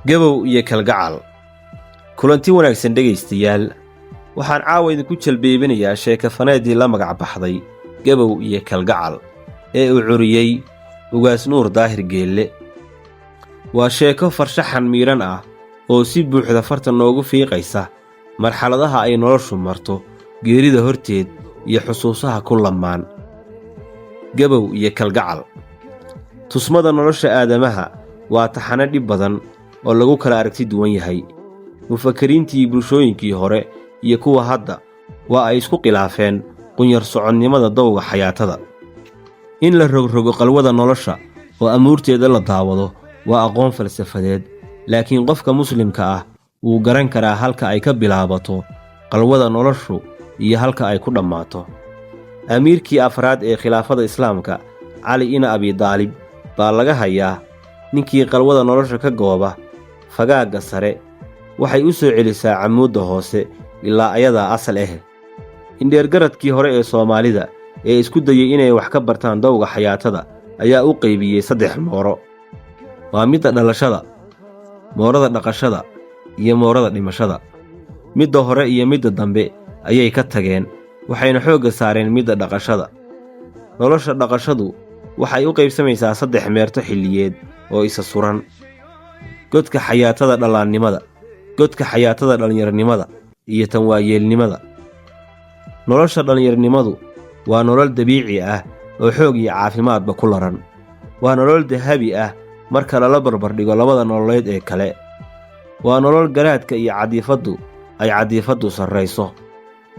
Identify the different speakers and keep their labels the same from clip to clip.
Speaker 1: gabow iyo kalgacal. kulanti wanaagsan dhegaystayaal, waxaan caawa idinku jalbeebinayaa sheekafaneedii la magac baxday gabow iyo kalgacal ee uu curiyey ugaas nuur daahir geelle. waa sheeko farshaxan miidhan ah oo si buuxda farta noogu fiiqaysa marxaladaha ay noloshu marto, geerida horteed iyo xusuusaha ku lamaan. gabow iyo kalgacal. tusmada nolosha aadamaha waa taxane dhib badan oo lagu kala aragti duwan yahay. mufakiriintii bulshooyinkii hore iyo kuwa hadda waa ay isku khilaafeen qunyar socodnimada dowga xayaatada. in la rogrogo qalwada nolosha oo amuurteeda la daawado waa aqoon falsafadeed, laakiin qofka muslimka ah wuu garan karaa halka ay ka bilaabato qalwada noloshu iyo halka ay ku dhammaato. amiirkii afraad ee khilaafada islaamka, cali ibn abi daalib, baa laga hayaa ninkii qalwada nolosha ka gooba fagaagga sare waxay u soo celisaa camuudda hoose ilaa ayadaa asal ah. indheergaradkii hore ee Soomaalida ee isku dayay inay wax ka bartaan dowga xayaatada ayaa u qaybiyey 3 mooro. waa midda dhalashada, moorada dhaqashada iyo moorada dhimashada. midda hore iyo midda dambe ayay ka tageen, waxayna xoogga saareen midda dhaqashada. nolosha dhaqashadu waxay u qaybsamaysaa 3 meerto xilliyeed oo isa suran: godka xayaatada dhallaannimada, godka xayaatada dhallinyarnimada iyo tan waayeelnimada. nolosha dhallinyarnimadu waa nolol dabiici ah oo xoog iyo caafimaadba ku laran. waa nolol dahabi ah marka lala barbardhigo labada nololeed ee kale. waa nolol garaadka iyo ay cadiifaddu sarrayso.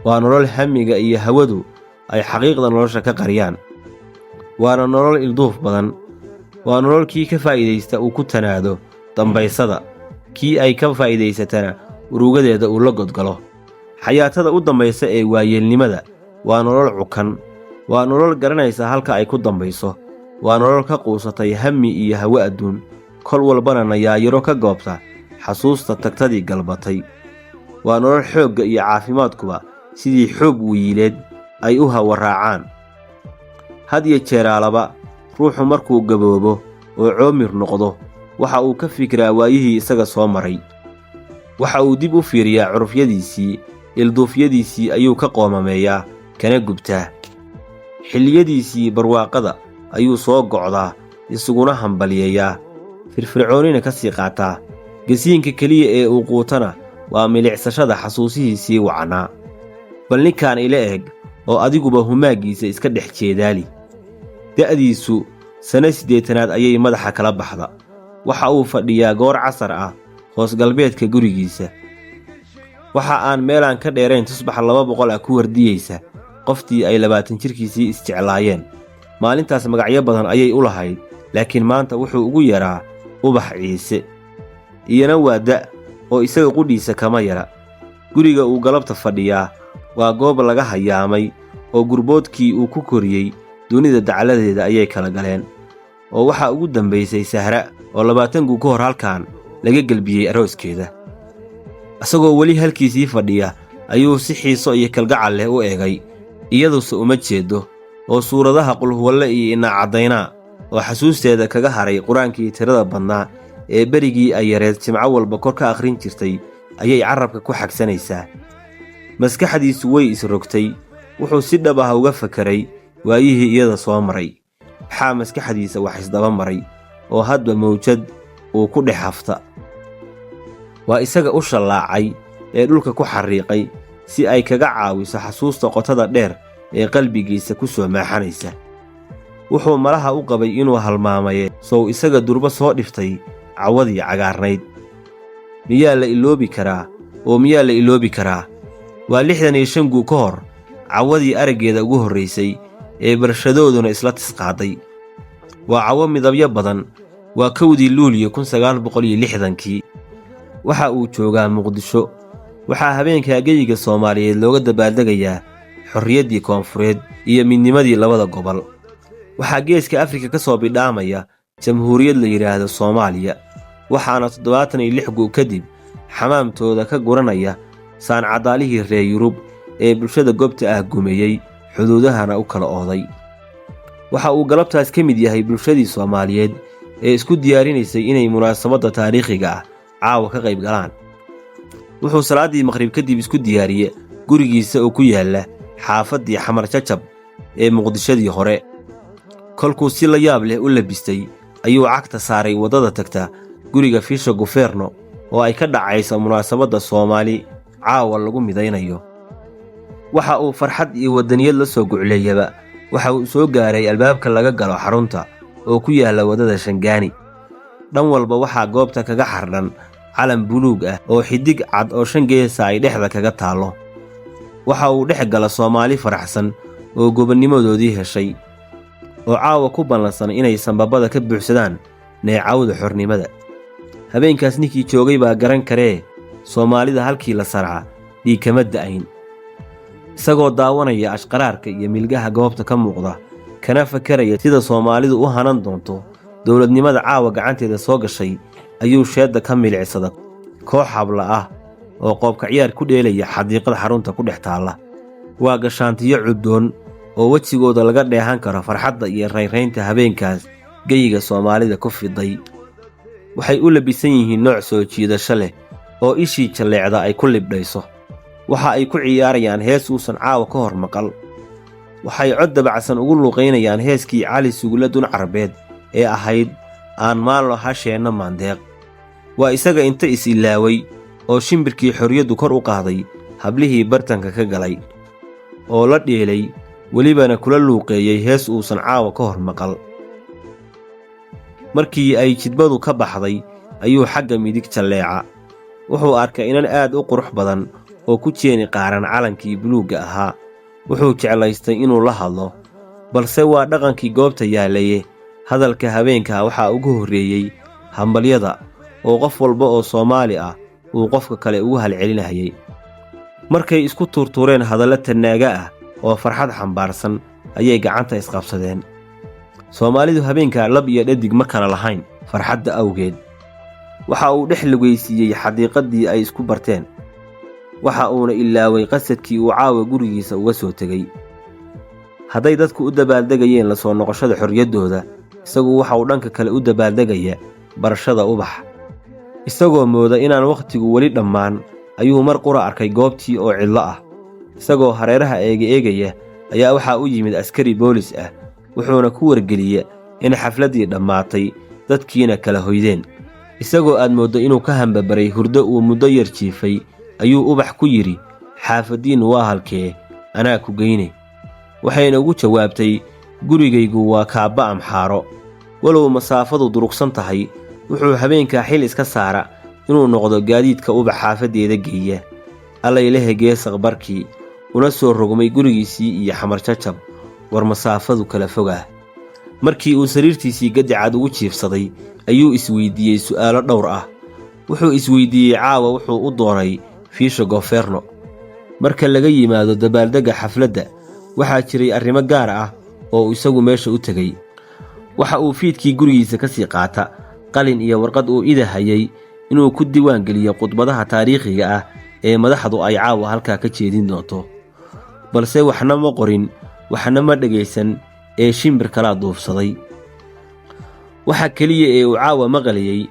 Speaker 1: waa nolol hamiga iyo hawadu ay xaqiiqda nolosha ka qariyaan. waana nolol ilduuf badan. waa nolol kii ka faa'iidaysta uu ku tanaado dambaysada, kii ay ka faa'iidaysatana urugadeeda uu la godgalo. xayaatada u dambaysa ee waayeelnimada waa nolol cukan. waa nolol garanaysa halka ay ku dambayso. waa nolol ka quusatay hami iyo hawo adduun, kol walbana nayaayiro ka goobta xasuusta tagtadii galbatay. waa nolol xoogga iyo caafimaadkuba sidii xoog wiileed ay u hawaraacaan. had iyo jeeraalaba ruuxu markuu gaboobo oo coomir noqdo waxa uu ka fikiraa waayihii isaga soo maray. waxa uu dib u fiiriyaa curufyadiisii, ilduufyadiisii ayuu ka qoomameeyaa kana gubtaa. xilliyadiisii barwaaqada ayuu soo gocdaa, isuguna hambaliyeeyaa, firfircoonina ka sii qaataa. gasiinka keliya ee uu quutana waa milicsashada xasuusihiisii wacnaa. bal ninkaan ila eg oo adiguba humaaggiisa iska dhex jeedaali. da'diisu sano 80aad ayay madaxa kala baxda. waxa uu fadhiyaa goor casar ah hoos galbeedka gurigiisa. waxa aan meelaan ka dheerayn tusbax 200 ah ku wardiyeysa qoftii ay 20 jirkiisii isjeclaayeen. maalintaas magacyo badan ayay u lahayd, laakiin maanta wuxuu ugu yaraa ubax ciise. iyana waa da' oo isaga qudhiisa kama yara. guriga uu galabta fadhiyaa waa goob laga hayaamay oo gurboodkii uu ku koriyey dunida dacaladeeda ayay kala galeen. oo waxaa ugu dambaysay Sahra oo 20 ka hor halkaan laga gelbiyey arooskeeda. asagoo weli halkiisii fadhiya ayuu si xiiso iyo kalgacal leh u eegay, iyaduse uma jeedo, oo suuradaha qulhuwalle iyo inaacadaynaa oo xasuusteeda kaga haray qur-aankii tirada badnaa ee berigii ay yareed jimco walba kor ka akhrin jirtay ayay carrabka ku xagsanaysaa. maskaxdiisu way isrogtay. wuxuu si dhab ah uga fakaray waayihii iyada soo maray. waxaa maskaxdiisa wax isdaba maray oo hadba mawjad uu ku dhex hafta. waa isaga u shallaacay ee dhulka ku xariiqay si ay kaga caawiso xasuusta qotada dheer ee qalbigiisa ku soo maaxanaysa. wuxuu malaha u qabay inuu halmaamaye sow isaga durba soo dhiftay cawadii cagaarnayd. miyaa la iloobi karaa oo miyaa la iloobi karaa? waa 65 guu ka hor cawadii araggeeda ugu horraysay ee barshadooduna isla tisqaaday. waa cawo midabyo badan. waa 1 Luulyo 1960kii. waxa uu joogaa Muqdisho. waxaa habeenka geyiga Soomaaliyeed looga dabaaldegayaa xorriyaddii koonfureed iyo midnimadii labada gobol. waxaa geeska Afrika ka soo bidhaamaya jamhuuriyad la yiraahdo Soomaaliya. waxaana 76 guu kadib xamaamtooda ka guranaya saancadaalihii reer Yurub ee bulshada goobta ah gumeeyey, xuduudahana u kala ooday. waxa uu galabtaas ka mid yahay bulshadii Soomaaliyeed ee isku diyaarinaysay inay munaasabadda taariikhiga ah caawa ka qayb galaan. wuxuu salaaddii maqrib kadib isku diyaariye gurigiisa oo ku yaalla xaafaddii Xamar Jajab ee Muqdishadii hore. kolkuu si la yaab leh u labistay ayuu cagta saaray waddada tagta guriga Fisho Guferno oo ay ka dhacayso munaasabadda Soomaali caawa lagu midaynayo. waxa uu farxad iyo wadaniyad la soo gucleeyaba waxa uu soo gaaray albaabka laga galo xarunta oo ku yaalla waddada Shangaani. dhan walba waxaa goobta kaga xardhan calan buluug ah oo xidig cad oo 5 geesa ay dhexda kaga taallo. waxa uu dhex gala Soomaali faraxsan oo gobonnimadoodii heshay, oo caawa ku ballansan inay sanbabada ka buuxsadaan neecawda xornimada. habeenkaas ninkii joogay baa garan karee Soomaalida halkii la sarca dhiig kama da'ayn. isagoo daawanaya ashqaraarka iyo milgaha goobta ka muuqda, kana fakaraya sida Soomaalidu u hanan doonto dowladnimada caawa gacanteeda soo gashay, ayuu sheedda ka milicsada koox habla ah oo qoobka ciyaar ku dheelaya xadiiqada xarunta ku dhex taalla. waa gashaantiyo cuddoon oo wejigooda laga dheehan karo farxadda iyo raynraynta habeenkaas geyiga Soomaalida ku fiday. waxay u labisan yihiin nooc soo jiidasho leh oo ishii jalleecda ay ku libdhayso. waxa ay ku ciyaarayaan hees uusan caawa ka hor maqal. waxay cod dabacsan ugu luuqaynayaan heeskii Cali Sugulle Dun Carbeed ee ahayd aan maalno hasheenna maandeeq. waa isaga inta is ilaaway oo shimbirkii xorriyaddu kor u qaaday hablihii bartanka ka galay, oo la dheelay welibana kula luuqeeyey hees uusan caawa ka hor maqal. markii ay jidbadu ka baxday ayuu xagga midig jalleeca. wuxuu arkay inan aad u qurux badan oo ku jeeni qaaran calankii buluugga ahaa. wuxuu jeclaystay inuu la hadlo, balse waa dhaqankii goobta yaalaye. hadalka habeenka waxaa ugu horreeyey hambalyada oo qof walba oo Soomaali ah uu qofka kale ugu halcelinayay. markay isku tuurtuureen hadallo tanaaga ah oo farxad xambaarsan ayay gacanta isqabsadeen. Soomaalidu habeenka lab iyo dhadig ma kala lahayn farxadda awgeed. waxa uu dhex lugaysiiyey xadiiqadii ay isku barteen. waxa uuna ilaaway qasadkii uu caawa gurigiisa uga soo tegay. hadday dadku u dabaaldegayeen la soo noqoshada xorriyaddooda, isagu waxa uu dhanka kale u dabaaldegaya barashada ubax. isagoo mooda inaan wakhtigu weli dhammaan ayuu mar qura arkay goobtii oo cidlo ah. isagoo hareeraha eegaya ayaa waxaa u yimid askari boolis ah, wuxuuna ku wargeliya in xafladdii dhammaatay, dadkiina kala hoydeen. isagoo aad mooddo inuu ka hambabaray hurdo uu muddo yar jiifay ayuu ubax ku yidhi, xaafaddiinnu waa halkee, anaa ku geyne. waxayna ugu jawaabtay, gurigaygu waa kaabba amxaaro. walow masaafadu durugsan tahay, wuxuu habeenkaa xil iska saara inuu noqdo gaadiidka ubax xaafaddeeda geeya. allaylehe geesaq barkii una soo rogmay gurigiisii iyo Xamar Jajab, war masaafadu kala fogaa. markii uu sariirtiisii gadicad ugu jiifsaday ayuu isweydiiyey su'aalo dhowr ah. wuxuu isweydiiyey caawa wuxuu u doonay Fisho Guferno. marka laga yimaado dabaaldegga xafladda, waxaa jiray arrimo gaar ah oo isagu meesha u tegay. waxa uu fiidkii gurigiisa ka sii qaata qalin iyo warqad uu idahayay inuu ku diiwaan geliyo khudbadaha taariikhiga ah ee madaxdu ay caawa halkaa ka jeedin doonto. balse waxna ma qorin, waxna ma dhegaysan, ee shimbir kala duufsaday. waxa keliya ee uu caawa maqlayay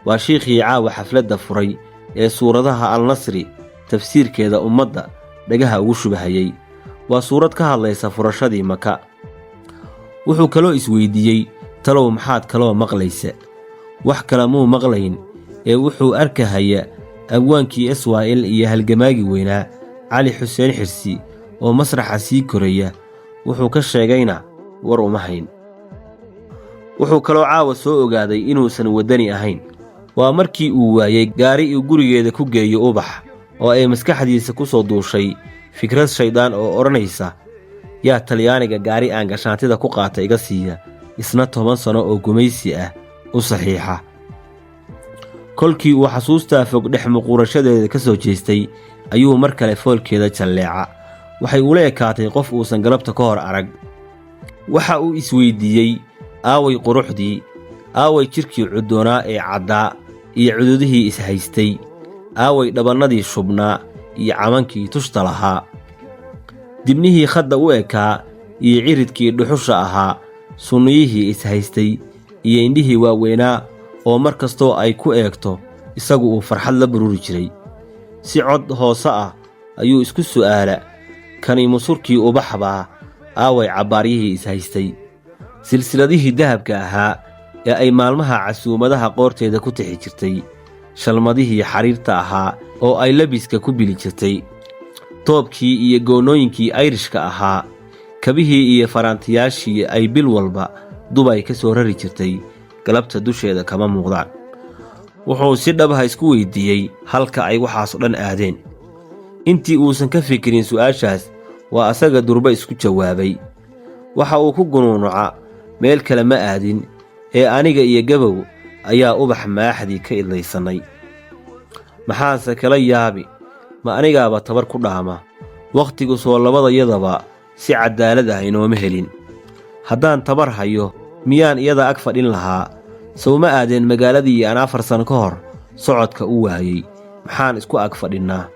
Speaker 1: waa shiikhii caawa xafladda furay ee suuradaha Al-Nasri tafsiirkeeda ummadda dhagaha ugu shubahayay. waa suurad ka hadlaysa furashadii Maka. wuxuu kaloo isweydiiyey, talow maxaad kaloo maqlaysa? wax kale muu maqlayn, ee wuxuu arkahaya abwaankii Iswaa'il iyo halgamaagii weynaa Cali Xuseen Xirsi oo masraxa sii koraya. wuxuu ka sheegayna war uma hayn. wuxuu kaloo caawa soo ogaaday inuusan waddani ahayn. waa markii uu waayey gaari uu gurigeeda ku geeyo ubax, oo ay maskaxdiisa ku soo duushay fikrad shaydaan oo odhanaysa, yaa Talyaaniga gaari aan gashaantida ku qaata iga siiya, isna 10 sano oo gumaysi ah u saxiixa. kolkii uu xasuustaa fog dhex muquurashadeeda ka soo jeestay ayuu mar kale foolkeeda jalleeca. waxay ula ekaatay qof uusan galabta ka hor arag. waxa uu isweydiiyey, aaway quruxdii, aaway jirkii cuddoonaa ee caddaa iyo cududihii ishaystay, aaway dhabannadii shubnaa iyo camankii tushta lahaa, dibnihii khadda u ekaa iyo ciridkii dhuxusha ahaa, sunniyihii ishaystay iyo indhihii waaweynaa oo mar kastoo ay ku eegto isagu uu farxad la bururi jiray. si cod hoose ah ayuu isku su'aala, kani musurkii ubax baa aaway cabbaaryihii ishaystay. silsiladihii dahabka ahaa ee ay maalmaha casuumadaha qoorteeda ku tixi jirtay, shalmadihii xariirta ahaa oo ay labiska ku bili jirtay, toobkii iyo goonnooyinkii ayrishka ahaa, kabihii iyo faraantiyaashii ay bil walba dubay ka soo rari jirtay, galabta dusheeda kama muuqdaan. wuxuu si dhabha isku weyddiiyey halka ay waxaasoo dhan aadeen. intii uusan ka fikirin su'aashaas waa asaga durba isku jawaabay. waxa uu ku gunuunuca meel kale ma aadin ee aniga iyo gabow ayaa ubax maaxdii ka idlaysannay. maxaase kala yaabi, ma anigaaba tabar ku dhaama, wakhtigu soo labadayadaba si caddaalad ah inooma helin. haddaan tabar hayo miyaan iyada ag fadhin lahaa? sawma aadeen magaaladii aan 4 sano ka hor socodka u waayey, maxaan isku ag fadhinnaa?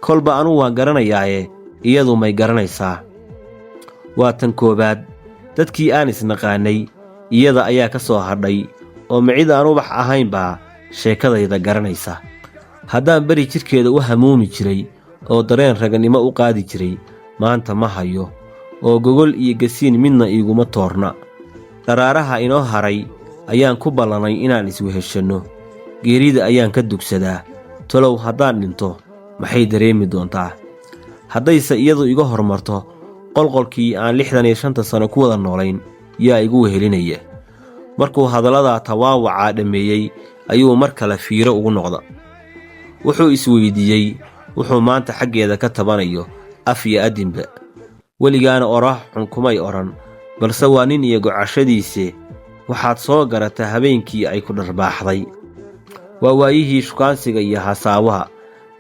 Speaker 1: kolba anuu waan garanayaaye iyadu may garanaysaa. waa tan koowaad, dadkii aan isnaqaannay iyada ayaa ka soo hadhay oo micid aan ubax ahayn baa sheekadayda garanaysa. haddaan beri jidhkeeda u hamuumi jiray oo dareen ragannimo u qaadi jiray, maanta ma hayo oo gogol iyo gasiin midna iiguma toorna. dharaaraha inoo haray ayaan ku ballanay inaan isweheshanno. geerida ayaan ka dugsadaa. talow haddaan dhinto maxay dareemi doontaa? haddayse iyadu iga hormarto qolqolkii aan 65 sano ku wada noolayn, yaa igu wehelinaya. markuu hadalladaa tawaawacaa dhammeeyey ayuu mar kale fiiro ugu noqda. wuxuu isweyddiiyey wuxuu maanta xaggeeda ka tabanayo af iyo addinba. weligaana oraah xun kumay odhan, balse waa nin iyo gocashadiise waxaad soo garataa habeenkii ay ku dharbaaxday. waa waayihii shukaansiga iyo hasaawaha.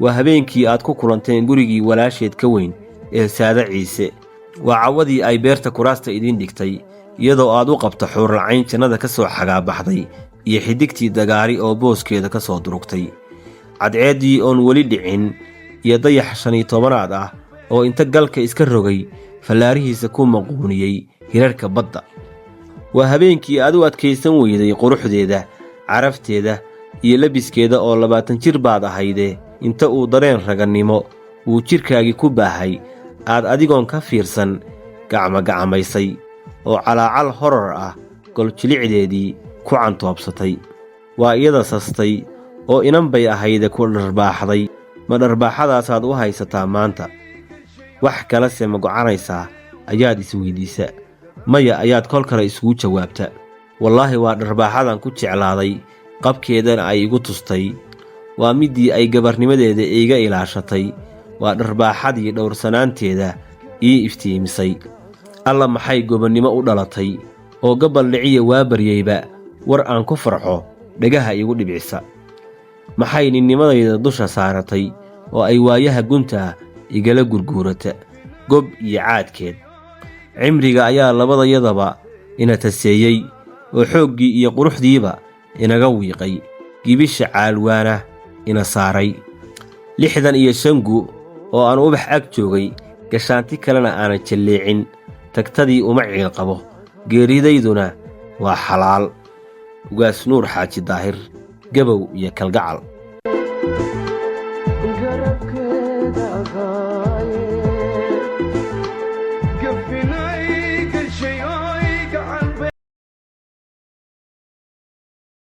Speaker 1: waa habeenkii aad ku kulanteen gurigii walaasheed ka weyn ee saada ciise. waa cawadii ay beerta kuraasta idiin dhigtay, iyadoo aad u qabta xuurlacayn jannada ka soo xagaabaxday iyo xidigtii dagaari oo booskeeda ka soo durugtay. cadceeddii oon weli dhicin iyo dayax 15aad ah oo inta galka iska rogay fallaarihiisa ku maquuniyey hirarka badda. waa habeenkii aad u adkaysan weyday quruxdeeda, carafteeda iyo labiskeeda oo 20 jir baad ahayde inta uu dareen ragannimo uu jidhkaagii ku baahay aad adigoon ka fiirsan gacmagacmaysay oo calaacal horor ah goljilicdeedii ku cantoobsatay. waa iyada sastay oo inan bay ahayde ku dharbaaxday. ma dharbaaxadaasaad u haysataa maanta? wax kalese ma gocanaysaa ayaad isweyddiisa. maya ayaad kol kale isugu jawaabta. wallaahi waa dharbaaxadan ku jeclaaday, qabkeedana ay igu tustay. waa middii ay gabarnimadeeda iiga ilaashatay. waa dharbaaxadii dhowrsanaanteeda ii iftiimisay. alla maxay gobonnimo u dhalatay oo gabal dhiciya waa baryeyba war aan ku farxo dhagaha iigu dhibcisa. maxay ninnimadayda dusha saaratay oo ay waayaha gunta igala gurguurata gob iyo caadkeed. cimriga ayaa labadayadaba ina taseeyey oo xooggii iyo quruxdiiba inaga wiiqay. gibisha caalwaana ina saaray. 65 gu oo aan ubax ag joogay, gashaanti kalena aanan jalleecin. tagtadii uma ciil qabo, geeridayduna waa xalaal. ugaas nuur xaaji daahir, gabow iyo kalgacal.